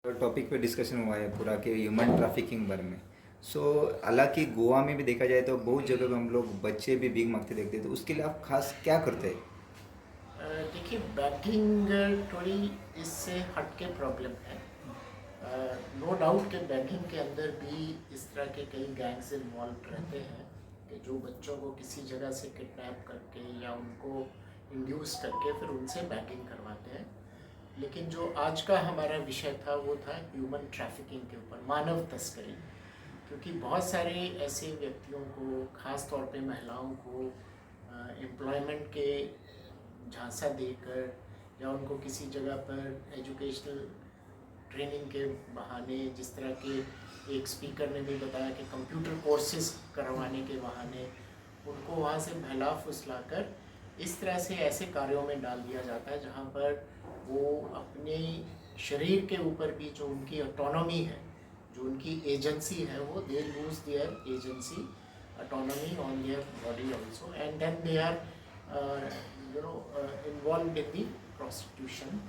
Topic पे discussion हुआ है पूरा कि ह्यूमन ट्रैफिकिंग बारे में। सो हालांकि गोवा में भी देखा जाए तो बहुत जगह पे हम लोग बच्चे भी भीख मांगते देखते हैं, तो उसके लिए आप खास क्या करते हैं? देखिए, बैगिंग थोड़ी इससे हट के प्रॉब्लम है। नो डाउट कि बैगिंग के अंदर भी इस तरह के कई गैंग्स इन्वॉल्व रहते हैं कि जो बच्चों को किसी जगह से किडनैप करके या उनको इंड्यूस करके फिर उनसे बैगिंग करवाते हैं। लेकिन जो आज का हमारा विषय था वो था ह्यूमन ट्रैफिकिंग के ऊपर, मानव तस्करी। क्योंकि बहुत सारे ऐसे व्यक्तियों को, ख़ास तौर पे महिलाओं को एम्प्लॉयमेंट के झांसा देकर या उनको किसी जगह पर एजुकेशनल ट्रेनिंग के बहाने, जिस तरह के एक स्पीकर ने भी बताया कि कंप्यूटर कोर्सेज करवाने के बहाने उनको वहाँ से बहला फुसला कर इस तरह से ऐसे कार्यों में डाल दिया जाता है जहाँ पर वो अपने शरीर के ऊपर भी जो उनकी ऑटोनॉमी है, जो उनकी एजेंसी है, वो they lose their agency, autonomy on their body also, and then they are involved in the prostitution.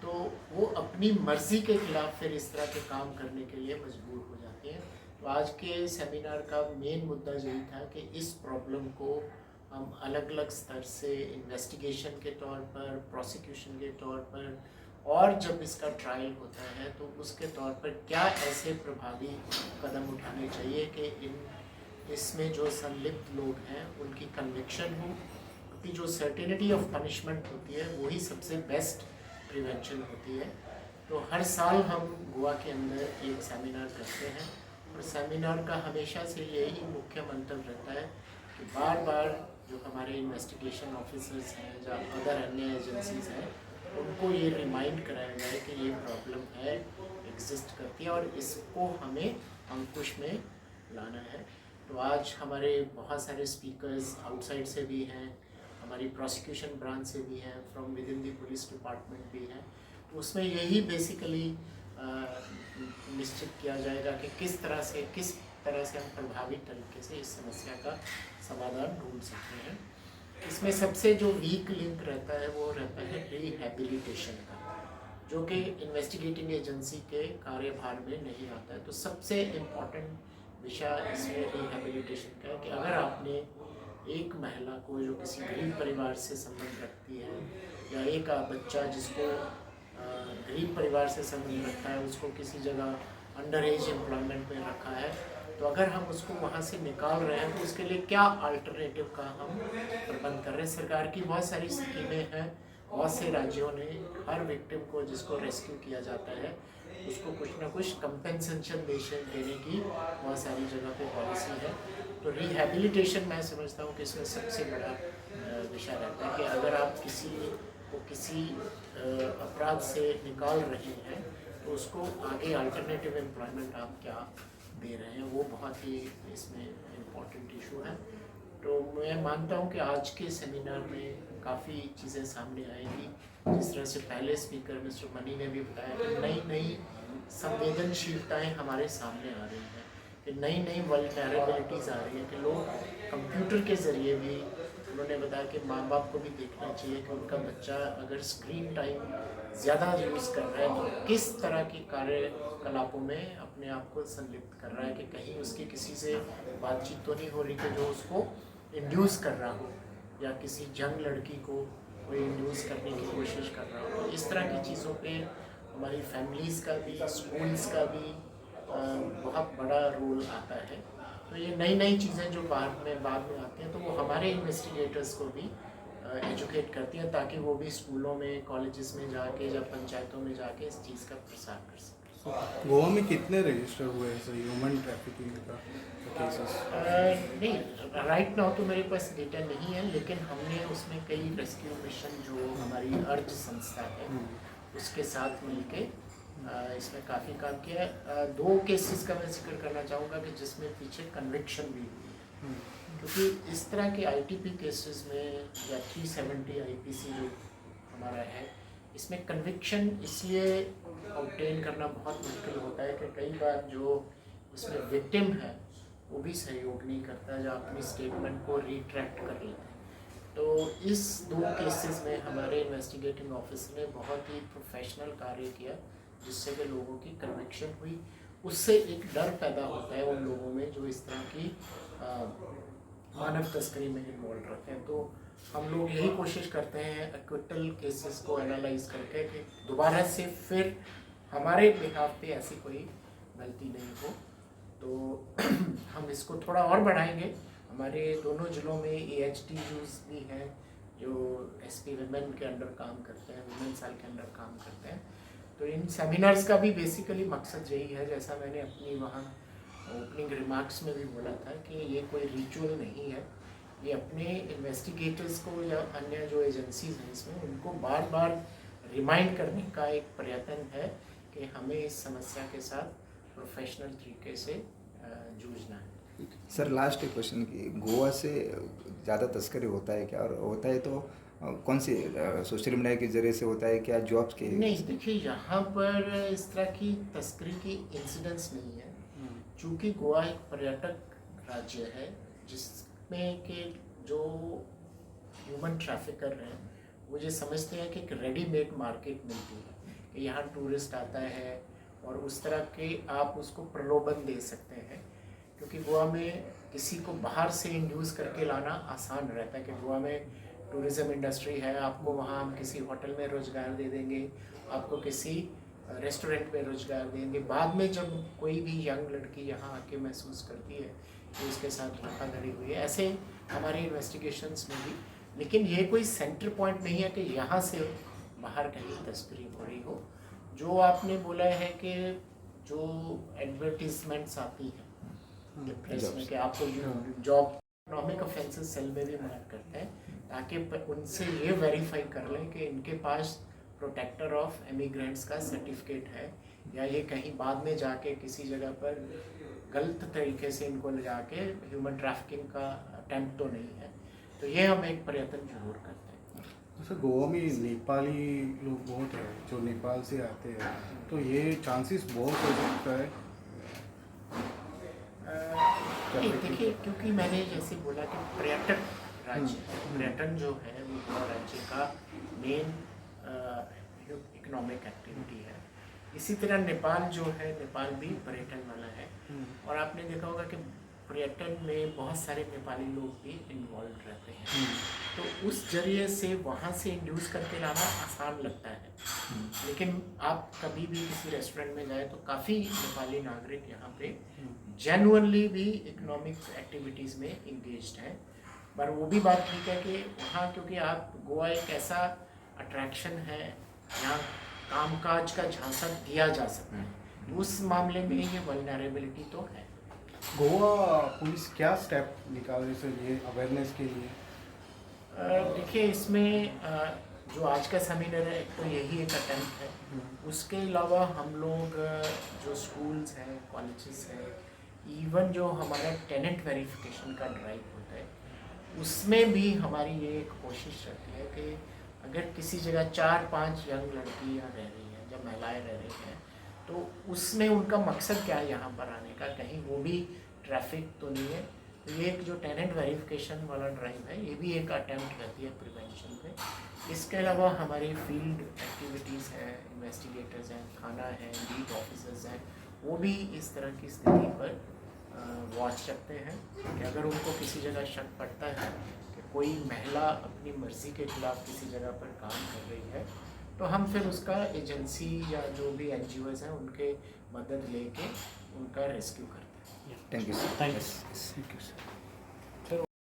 तो वो अपनी मर्जी के खिलाफ फिर इस तरह के काम करने के लिए मजबूर हो जाते हैं। तो आज के सेमिनार का मेन मुद्दा यही था कि इस प्रॉब्लम को हम अलग अलग स्तर से इन्वेस्टिगेशन के तौर पर, प्रोसिक्यूशन के तौर पर, और जब इसका ट्रायल होता है तो उसके तौर पर क्या ऐसे प्रभावी कदम उठाने चाहिए कि इसमें जो संलिप्त लोग हैं उनकी कन्विक्शन हो। क्योंकि जो सर्टेनिटी ऑफ पनिशमेंट होती है वही सबसे बेस्ट प्रिवेंशन होती है। तो हर साल हम गोवा के अंदर एक सेमिनार करते हैं और सेमिनार का हमेशा से यही मुख्य मंतव्य रहता है कि बार बार जो हमारे इन्वेस्टिगेशन ऑफिसर्स हैं या अदर अन्य एजेंसीज हैं उनको ये रिमाइंड कराया जाए कि ये प्रॉब्लम है, एग्जिस्ट करती है और इसको हमें अंकुश में लाना है। तो आज हमारे बहुत सारे स्पीकर्स आउटसाइड से भी हैं, हमारी प्रोसिक्यूशन ब्रांच से भी हैं, from with in the police department भी हैं। तो उसमें यही बेसिकली निश्चित किया जाएगा कि किस तरह से हम प्रभावी तरीके से इस समस्या का समाधान ढूंढ सकते हैं। इसमें सबसे जो वीक लिंक रहता है वो रहता है रिहैबिलिटेशन का, जो कि इन्वेस्टिगेटिंग एजेंसी के कार्यभार में नहीं आता है। तो सबसे इम्पॉर्टेंट विषय इसमें रिहैबिलिटेशन का है कि अगर आपने एक महिला को जो किसी गरीब परिवार से संबंध रखती है या एक बच्चा जिसको गरीब परिवार से संबंध रखता है, उसको किसी जगह अंडर एज एम्प्लॉयमेंट में रखा है, तो अगर हम उसको वहाँ से निकाल रहे हैं तो उसके लिए क्या अल्टरनेटिव का हम प्रबंध कर रहे हैं। सरकार की बहुत सारी स्कीमें हैं, बहुत से राज्यों ने हर विक्टिम को जिसको रेस्क्यू किया जाता है उसको कुछ ना कुछ कंपेंसेशन देने की बहुत सारी जगह पे पॉलिसी है। तो रिहैबिलिटेशन मैं समझता हूँ कि इसमें सबसे बड़ा विषय रहता है कि अगर आप किसी को किसी अपराध से निकाल रहे हैं तो उसको आगे अल्टरनेटिव एम्प्लॉयमेंट आप क्या दे रहे हैं, वो बहुत ही इसमें इम्पोर्टेंट इशू है। तो मैं मानता हूँ कि आज के सेमिनार में काफ़ी चीज़ें सामने आएंगी। जिस तरह से पहले स्पीकर मिस्टर मनी ने भी बताया कि नई नई संवेदनशीलताएं हमारे सामने आ रही हैं, कि नई नई वल्नरेबिलिटीज़ आ रही हैं, कि लोग कंप्यूटर के ज़रिए भी, उन्होंने बताया कि माँ बाप को भी देखना चाहिए कि उनका बच्चा अगर स्क्रीन टाइम ज़्यादा यूज़ कर रहा है तो किस तरह के कार्यकलापों में अपने आप को संलिप्त कर रहा है, कि कहीं उसकी किसी से बातचीत तो नहीं हो रही कि जो उसको इंड्यूस कर रहा हो, या किसी जंग लड़की को कोई इंड्यूस करने की कोशिश कर रहा हो। तो इस तरह की चीज़ों पे हमारी फैमिलीज़ का भी, स्कूल्स का भी बहुत बड़ा रोल आता है। तो ये नई नई चीज़ें जो बाद में आती हैं तो वो हमारे इन्वेस्टिगेटर्स को भी एजुकेट करती हैं, ताकि वो भी स्कूलों में, कॉलेजेस में जाके या पंचायतों में जाके इस चीज़ का प्रसार कर सकें। गोवा में कितने रजिस्टर हुए हैं सर ह्यूमन ट्रैफिकिंग का केसेस? नहीं, राइट नाउ तो मेरे पास डेटा नहीं है, लेकिन हमने उसमें कई रेस्क्यू मिशन जो हमारी अर्ज संस्था है उसके साथ मिलके इसमें काफ़ी काम किया है। दो केसेस का मैं जिक्र करना चाहूँगा कि जिसमें पीछे कन्विक्शन भी हुई है। क्योंकि इस तरह के आईटीपी केसेस में या 370 आईपीसी जो हमारा है, इसमें कन्विक्शन इसलिए ऑब्टेन करना बहुत मुश्किल होता है कि कई बार जो उसमें विक्टिम है वो भी सहयोग नहीं करता या अपनी स्टेटमेंट को रिट्रैक्ट कर लेता है। तो इस दो केसेस में हमारे इन्वेस्टिगेटिंग ऑफिसर ने बहुत ही प्रोफेशनल कार्य किया, जिससे कि लोगों की कन्विक्शन हुई, उससे एक डर पैदा होता है उन लोगों में जो इस तरह की मानव तस्करी में इन्वॉल्व रहते हैं। तो हम लोग यही कोशिश करते हैं एक्विटल केसेस को एनालाइज करके कि दोबारा से फिर हमारे बिहाफ पे ऐसी कोई गलती नहीं हो। तो हम इसको थोड़ा और बढ़ाएंगे। हमारे दोनों ज़िलों में AHTUs भी हैं जो SP विमेन के अंडर काम करते हैं, वुमेन सेल के अंडर काम करते हैं। तो इन सेमिनार्स का भी बेसिकली मकसद यही है, जैसा मैंने अपनी वहाँ ओपनिंग रिमार्क्स में भी बोला था, कि ये कोई रिचुअल नहीं है। ये अपने इन्वेस्टिगेटर्स को या अन्य जो एजेंसीज हैं इसमें, उनको बार बार रिमाइंड करने का एक प्रयत्न है कि हमें इस समस्या के साथ प्रोफेशनल तरीके से जूझना है। सर लास्ट एक क्वेश्चन की, गोवा से ज़्यादा तस्करी होता है क्या, और होता है तो कौन सी सोशल मीडिया के ज़रिए से होता है क्या, जॉब्स के? नहीं, देखिए यहाँ पर इस तरह की तस्करी की इंसिडेंट्स नहीं है, चूँकि गोवा एक पर्यटक राज्य है जिसमें के जो ह्यूमन ट्रैफिकर हैं वो ये समझते हैं कि एक रेडीमेड मार्केट मिलती है, कि यहाँ टूरिस्ट आता है और उस तरह के आप उसको प्रलोभन दे सकते हैं। क्योंकि गोवा में किसी को बाहर से इंड्यूस करके लाना आसान रहता है कि गोवा में टूरिज़्म इंडस्ट्री है, आपको वहाँ हम किसी होटल में रोज़गार दे देंगे, आपको किसी रेस्टोरेंट में रोज़गार देंगे। बाद में जब कोई भी यंग लड़की यहाँ आके महसूस करती है कि उसके साथ धोखाधड़ी हुई है, ऐसे हमारे इन्वेस्टिगेशंस में भी। लेकिन ये कोई सेंटर पॉइंट नहीं है कि यहाँ से बाहर कहीं तस्करी हो रही हो। जो आपने बोला है कि जो एडवर्टीजमेंट्स आती हैं प्रेस में कि आपको जॉब, इकोनॉमिक ऑफेंसेस सेल में भी मदद करते हैं, ताकि उनसे ये वेरीफाई कर लें कि इनके पास प्रोटेक्टर ऑफ इमिग्रेंट्स का सर्टिफिकेट है, या ये कहीं बाद में जाके किसी जगह पर गलत तरीके से इनको ले जाके ह्यूमन ट्रैफिकिंग का अटेम्प्ट तो नहीं है। तो ये हम एक प्रयत्न जरूर करते हैं। जैसे गोवा में नेपाली लोग बहुत हैं जो नेपाल से आते हैं, तो ये चांसेस बहुत हो सकता है। देखिए, क्योंकि मैंने जैसे बोला कि पर्यटक राज्य, पर्यटन जो है वो गोवा राज्य का मेन इकोनॉमिक एक्टिविटी है। इसी तरह नेपाल जो है, नेपाल भी पर्यटन वाला है, और आपने देखा होगा कि पर्यटन में बहुत सारे नेपाली लोग भी इन्वॉल्व रहते हैं। तो उस जरिए से वहाँ से इंड्यूस करके लाना आसान लगता है, लेकिन आप कभी भी किसी रेस्टोरेंट में जाए तो काफ़ी नेपाली नागरिक यहाँ पे जेन्युइनली भी इकोनॉमिक एक्टिविटीज़ में इंगेज्ड हैं। पर वो भी बात ठीक है कि वहाँ, क्योंकि आप गोवा एक ऐसा अट्रैक्शन है यहाँ कामकाज का झांसा दिया जा सकता है, उस मामले में ये वल्नरेबिलिटी तो है। गोवा पुलिस क्या स्टेप निकाल रही है ये अवेयरनेस के लिए? देखिए, इसमें जो आज का सेमिनार है, तो यही एक अटेम्प्ट है। उसके अलावा हम लोग जो स्कूल्स हैं, कॉलेजेस हैं, इवन जो हमारा टेनेंट वेरिफिकेशन का ड्राइव होता है, उसमें भी हमारी ये एक कोशिश रहती है कि अगर किसी जगह 4-5 यंग लड़कियाँ रह रही हैं, जब महिलाएं रह रही हैं, तो उसमें उनका मकसद क्या है यहाँ पर आने का, कहीं वो भी ट्रैफिक तो नहीं है। तो ये एक जो टेनेंट वेरिफिकेशन वाला ड्राइव है, ये भी एक अटेम्प्ट रहती है प्रिवेंशन पे। इसके अलावा हमारी फील्ड एक्टिविटीज़ हैं, इन्वेस्टिगेटर्स हैं, थाना है, बीट ऑफिसर्स हैं, वो भी इस तरह की स्थिति पर वॉच रखते हैं कि अगर उनको किसी जगह शक पड़ता है कि कोई महिला अपनी मर्ज़ी के खिलाफ किसी जगह पर काम कर रही है, तो हम फिर उसका एजेंसी या जो भी NGOs हैं उनके मदद लेके उनका रेस्क्यू करते हैं। Thank you sir. Thank you.